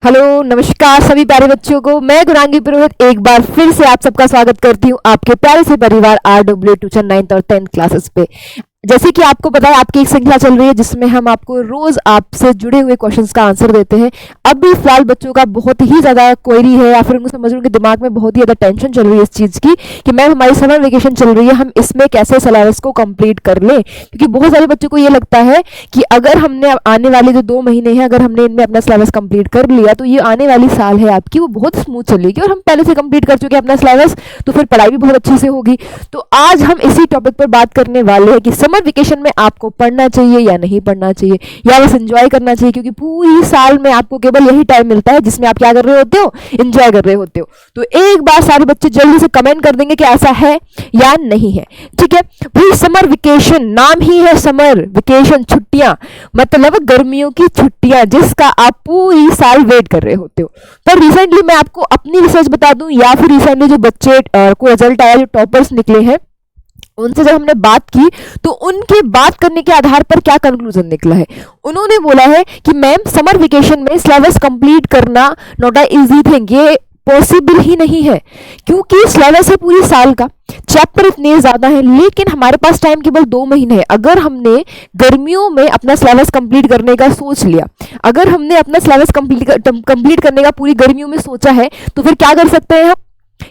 Hello नमस्कार सभी प्यारे बच्चों को। मैं गुरांगी पुरोहित एक बार फिर से आप सबका स्वागत करती हूँ आपके प्यारे से परिवार RW ट्यूशन 9th और 10th क्लासेस पे। जैसे कि आपको पता है आपकी एक श्रृंखला चल रही है जिसमें हम आपको रोज आपसे जुड़े हुए क्वेश्चंस का आंसर देते हैं। अब भी फिलहाल बच्चों का बहुत ही ज्यादा क्वेरी है या फिर उनको समझ उनके दिमाग में बहुत ही ज्यादा टेंशन चल रही है इस चीज की कि मैम हमारी समर वेकेशन चल रही है, हम इसमें कैसे सिलेबस को कंप्लीट कर लें। क्योंकि बहुत सारे बच्चों को ये लगता है कि अगर हमने आने वाले जो 2 महीने हैं अगर हमने इनमें अपना सिलेबस कंप्लीट कर लिया तो ये आने वाली साल है आपकी वो बहुत स्मूथ चलेगी और हम पहले से कंप्लीट कर चुके हैं अपना सिलेबस, तो फिर पढ़ाई भी बहुत अच्छी से होगी। तो आज हम इसी टॉपिक पर बात करने वाले हैं कि समर वेकेशन में आपको पढ़ना चाहिए या नहीं पढ़ना चाहिए या बस एंजॉय करना चाहिए, क्योंकि पूरी साल में आपको केवल यही टाइम मिलता है जिसमें आप क्या कर रहे होते हो, एंजॉय कर रहे होते हो। तो एक बार सारे बच्चे जल्दी से कमेंट कर देंगे कि ऐसा है या नहीं है। ठीक है भाई, समर वेकेशन नाम ही है समर वेकेशन, छुट्टियां मतलब गर्मियों की छुट्टियां जिसका आप पूरी साल वेट कर रहे होते हो। पर रिसेंटली मैं आपको अपनी रिसर्च बता दूं या फिर रिसेंटली जो बच्चे को रिजल्ट आया, जो टॉपर्स निकले हैं उनसे जब हमने बात की तो उनके बात करने के आधार पर क्या कंक्लूजन निकला है। उन्होंने बोला है कि मैम समर वेकेशन में सिलेबस कंप्लीट करना नॉट अ इजी थिंग, ये पॉसिबल ही नहीं है क्योंकि सिलेबस है पूरी साल का, चैप्टर इतने ज्यादा है लेकिन हमारे पास टाइम केवल 2 महीने है। अगर हमने गर्मियों में अपना सिलेबस कंप्लीट करने का सोच लिया, अगर हमने अपना सिलेबस कंप्लीट करने का पूरी गर्मियों में सोचा है तो फिर क्या कर सकते हैं हम,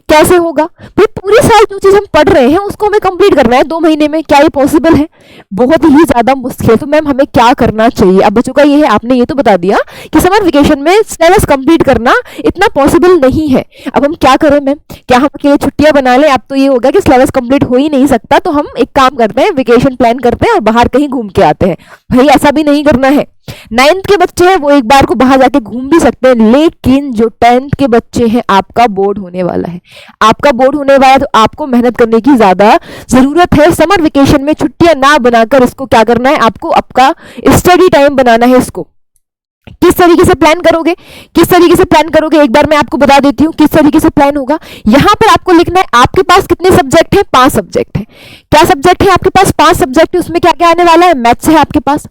कैसे होगा भाई। पूरी साल जो चीज हम पढ़ रहे हैं उसको हमें कंप्लीट करना है 2 महीने में, क्या ये पॉसिबल है? बहुत ही ज्यादा मुश्किल। तो मैम हमें क्या करना चाहिए? अब बच्चों का ये है, आपने ये तो बता दिया कि समर वेकेशन में सिलेबस कंप्लीट करना इतना पॉसिबल नहीं है। अब हम क्या करें मैम, क्या हम अकेले छुट्टियां बना लें? अब तो ये होगा कि सिलेबस कंप्लीट हो ही नहीं सकता तो हम एक काम करते हैं, वेकेशन प्लान करते हैं और बाहर कहीं घूम के आते हैं। भाई ऐसा भी नहीं करना है। 9th के बच्चे हैं वो एक बार को बाहर जाके घूम भी सकते हैं, लेकिन जो 10th के बच्चे हैं आपका बोर्ड होने वाला है, आपका बोर्ड होने वाला है तो आपको मेहनत करने की ज्यादा जरूरत है। समर वेकेशन में छुट्टियां ना बनाकर इसको क्या करना है, आपको आपका स्टडी टाइम बनाना है। इसको किस तरीके से प्लान करोगे, किस तरीके से प्लान करोगे एक बार मैं आपको बता देती हूँ किस तरीके से प्लान होगा। यहां पर आपको लिखना है आपके पास कितने सब्जेक्ट हैं, 5 सब्जेक्ट हैं। क्या सब्जेक्ट है आपके पास? 5 सब्जेक्ट है। उसमें क्या क्या आने वाला है? मैथ्स है आपके पास,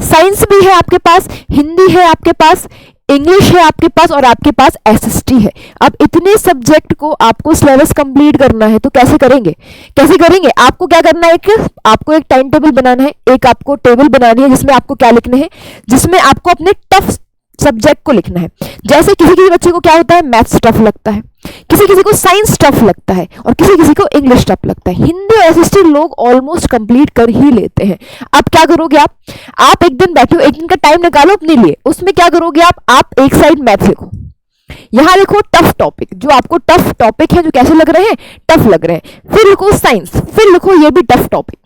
साइंस भी है आपके पास, हिंदी है आपके पास, इंग्लिश है आपके पास और आपके पास SST है। अब इतने सब्जेक्ट को आपको सिलेबस कंप्लीट करना है तो कैसे करेंगे, कैसे करेंगे? आपको क्या करना है, आपको एक टाइम टेबल बनाना है, एक आपको टेबल बनानी है जिसमें आपको क्या लिखने हैं, जिसमें आपको अपने टफ सब्जेक्ट को लिखना है। जैसे किसी किसी बच्चे को क्या होता है, मैथ्स टफ लगता है, किसी किसी को साइंस टफ लगता है और किसी किसी को इंग्लिश टफ लगता है। हिंदी और SST लोग ऑलमोस्ट कंप्लीट कर ही लेते हैं। अब क्या करोगे आप एक दिन बैठो, एक दिन का टाइम निकालो अपने लिए, उसमें क्या करोगे आप एक साइड मैथ लिखो, यहां लिखो टफ टॉपिक, जो आपको टफ टॉपिक है जो कैसे लग रहे हैं, टफ लग रहे हैं। फिर लिखो साइंस, फिर लिखो ये भी टफ टॉपिक।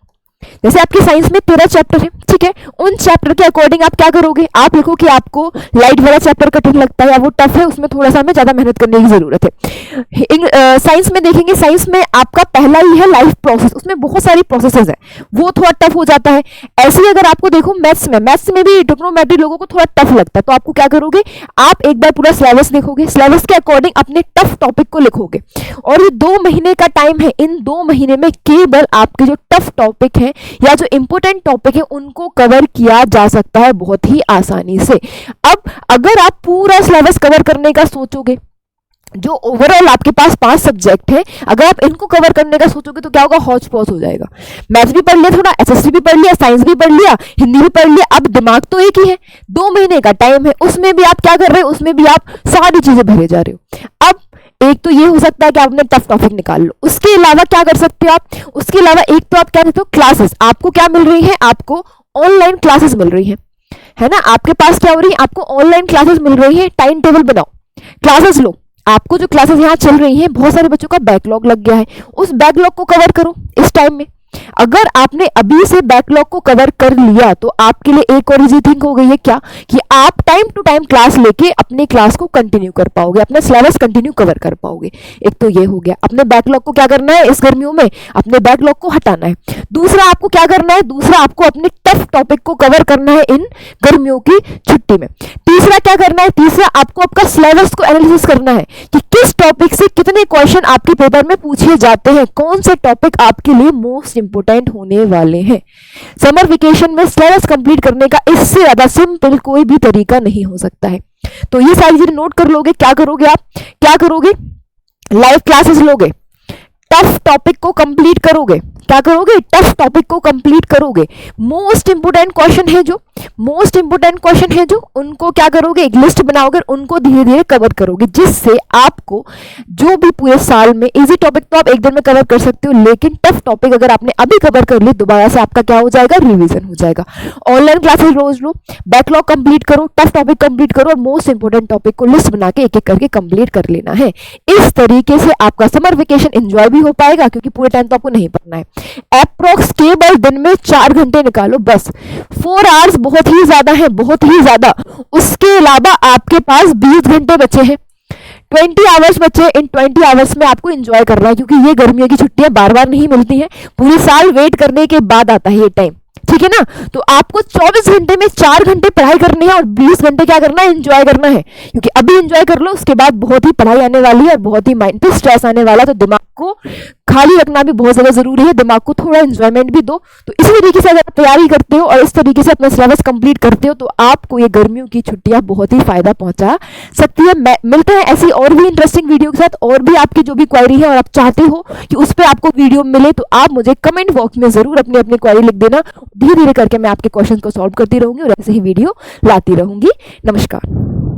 जैसे आपकी साइंस में 13 चैप्टर है, ठीक है, उन चैप्टर के अकॉर्डिंग आप क्या करोगे, आप लिखो कि आपको लाइट वाला चैप्टर कठिन लगता है या वो टफ है, उसमें थोड़ा सा हमें ज्यादा मेहनत करने की जरूरत है। साइंस में देखेंगे, साइंस में आपका पहला ही है लाइफ प्रोसेस, उसमें बहुत सारी प्रोसेसेस है, वो थोड़ा टफ हो जाता है। ऐसे ही अगर आपको देखो मैथ्स में भी ट्रिग्नोमेट्री लोगों को थोड़ा टफ लगता है, तो आपको क्या करोगे, आप एक बार पूरा सिलेबस लिखोगे, सिलेबस के अकॉर्डिंग अपने टफ टॉपिक को लिखोगे और ये 2 महीने का टाइम है, इन 2 महीने में केवल आपके जो टफ टॉपिक है या जो इंपॉर्टेंट टॉपिक है उनको कवर किया जा सकता है बहुत ही आसानी से। अब अगर आप पूरा सिलेबस कवर करने का सोचोगे, जो ओवरऑल आपके पास 5 सब्जेक्ट है, अगर आप इनको कवर करने का सोचोगे तो क्या होगा, हौच पौच हो जाएगा। मैथ्स भी पढ़ लिया थोड़ा, SST भी पढ़ लिया, साइंस भी पढ़ लिया, हिंदी भी पढ़ लिया, अब दिमाग तो एक ही है, 2 महीने का टाइम है, उसमें भी आप क्या कर रहे हो, उसमें भी आप सारी चीजें भरे जा रहे हो। अब एक तो ये हो सकता है कि आप अपने टफ टॉपिक निकाल लो, उसके अलावा क्या कर सकते हो आप, उसके अलावा एक तो आप क्या करते हो, क्लासेस आपको क्या मिल रही है, आपको ऑनलाइन क्लासेस मिल रही है ना, आपके पास क्या हो रही है, आपको ऑनलाइन क्लासेस मिल रही है। टाइम टेबल बनाओ, क्लासेस लो, आपको जो क्लासेस यहाँ चल रही हैं बहुत सारे बच्चों का बैकलॉग लग गया है, उस बैकलॉग को कवर करो इस टाइम में। अगर आपने अभी से बैकलॉग को कवर कर लिया तो आपके लिए एक और इजी थिंग हो गई है क्या, कि आप टाइम टू टाइम क्लास लेके अपनी क्लास को कंटिन्यू कर पाओगे, अपना सिलेबस कंटिन्यू कवर कर पाओगे। एक तो ये हो गया, अपने बैकलॉग को क्या करना है इस गर्मियों में, अपने बैकलॉग को हटाना है। दूसरा आपको क्या करना है, दूसरा आपको अपने टफ टॉपिक को कवर करना है इन गर्मियों की छुट्टी में। तीसरा क्या करना है, तीसरा आपको आपका सिलेबस को एनालिसिस करना है कि किस टॉपिक से कितने क्वेश्चन आपके पेपर में पूछे जाते हैं, कौन से टॉपिक आपके लिए मोस्ट इंपोर्टेंट होने वाले हैं। समर वेकेशन में सिलेबस कंप्लीट करने का इससे ज्यादा सिंपल कोई भी तरीका नहीं हो सकता है। तो ये सारी चीजें नोट कर लोगे। क्या करोगे आप, क्या करोगे, लाइव क्लासेस लोगे, टफ टॉपिक को कंप्लीट करोगे। क्या करोगे, टफ टॉपिक को कंप्लीट करोगे। मोस्ट इंपोर्टेंट क्वेश्चन है जो, मोस्ट इंपोर्टेंट क्वेश्चन है जो, उनको क्या करोगे, एक लिस्ट बनाओगे, उनको धीरे धीरे कवर करोगे, जिससे आपको जो भी पूरे साल में, इजी टॉपिक तो आप एक दिन में कवर कर सकते हो, लेकिन टफ टॉपिक अगर आपने अभी कवर कर ली, दोबारा से आपका क्या हो जाएगा, रिवीजन हो जाएगा। ऑनलाइन क्लासेस रोज लो, बैकलॉग कंप्लीट करो, टफ टॉपिक कंप्लीट करो, और मोस्ट इंपोर्टेंट टॉपिक को लिस्ट बना के एक एक करके कंप्लीट कर लेना है। इस तरीके से आपका समर वेकेशन एंजॉय भी हो पाएगा, क्योंकि पूरे टाइम तो आपको नहीं पढ़ना है। अप्रोक्स केवल दिन में 4 घंटे निकालो बस। 4 आवर्स बहुत ही ज्यादा है, बहुत ही ज्यादा। उसके अलावा आपके पास 20 घंटे बचे हैं, 20 आवर्स बचे। इन 20 आवर्स में आपको एंजॉय करना है, क्योंकि ये गर्मियों की छुट्टियां बार बार नहीं मिलती हैं, पूरे साल वेट करने के बाद आता है ये टाइम, ठीक है ना। तो आपको 24 घंटे में 4 घंटे पढ़ाई करनी है और 20 घंटे क्या करना है, एंजॉय करना है। क्योंकि अभी एंजॉय कर लो, उसके बाद बहुत ही पढ़ाई आने वाली है और बहुत ही माइंड पे स्ट्रेस आने वाला है। तो दिमाग को खाली रखना भी बहुत ज्यादा जरूरी है, दिमाग को थोड़ा एंजॉयमेंट भी दो। तो इसी तरीके से अगर आप तैयारी करते हो और इस तरीके से अपना सिलेबस कंप्लीट करते हो, तो आपको ये गर्मियों की छुट्टियां बहुत ही फायदा पहुंचा सकती है। मिलते हैं ऐसी और भी इंटरेस्टिंग वीडियो के साथ। और भी आपकी जो भी क्वेरी है और आप चाहते हो कि उस पर आपको वीडियो मिले, तो आप मुझे कमेंट बॉक्स में जरूर अपनी अपनी क्वेरी लिख देना। धीरे धीरे करके मैं आपके क्वेश्चन को सॉल्व करती रहूंगी और ऐसे ही वीडियो लाती रहूंगी। नमस्कार।